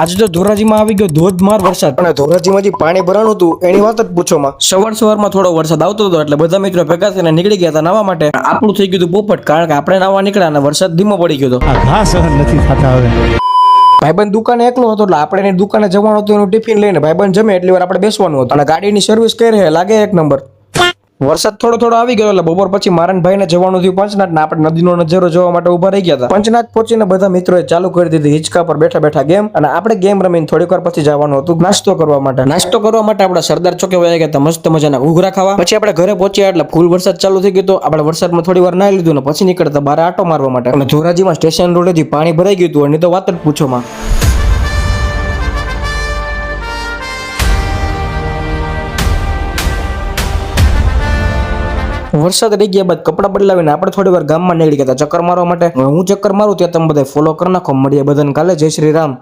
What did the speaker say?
આજે તો ધોરાજીમાં આવી ગયો ધોધમાર વરસાદ અને ધોરાજીમાં જે પાણી ભરાણું હતું એની વાત જ પૂછોમાં. સવારમાં થોડો વરસાદ આવતો હતો એટલે બધા મિત્રો ભેગા થઈને નીકળી ગયા હતા નાવા માટે. આપણું થઈ ગયું હતું પોપટ, કારણ કે આપણે નાવા નીકળ્યા અને વરસાદ ધીમો પડી ગયો હતો. આ ઘા સહન નથી થતા હવે. ભાઈબંધ દુકાને એકલો હતો એટલે આપણે એની દુકાને જવાનું હતું, એનું ટિફિન લઈને ભાઈબંધ જમે એટલી વાર આપણે બેસવાનું હતું અને ગાડીની સર્વિસ કરી રહે લાગે એક નંબર. વરસાદ થોડો આવી ગયો એટલે બપોર પછી મારા ભાઈને જવાનું થયું પંચનાથ ને આપણે નદીનો નજારો જોવા માટે ઉભા રહી ગયા હતા. પંચનાથ પહોંચીને બધા મિત્રોએ ચાલુ કરી દીધી હિંચકા પર બેઠા ગેમ, અને આપણે ગેમ રમીને થોડીક વાર પછી જવાનું હતું નાસ્તો કરવા માટે. આપણે સરદાર ચોકે વયા ગયા હતા મસ્ત મજાના ઘૂઘરા ખાવા. પછી આપણે ઘરે પહોંચ્યા એટલે ફૂલ વરસાદ ચાલુ થઈ ગયો. આપણે વરસાદમાં થોડી વાર નાહી લીધું ને પછી નીકળતા બહાર આટો મારવા માટે. અને ધોરાજીમાં સ્ટેશન રોડેથી પાણી ભરાઈ ગયું હતું, એની તો વાત જ પૂછોમાં. વરસાદ રહી ગયા બાદ કપડા બદલાવીને આપણે થોડી વાર ગામમાં નીકળી ગયા હતા ચક્કર મારવા માટે. હું ચક્કર મારું ત્યાં તમે બધા ફોલો કરી નાખો. મળીએ બધાને કાલે. જય શ્રી રામ.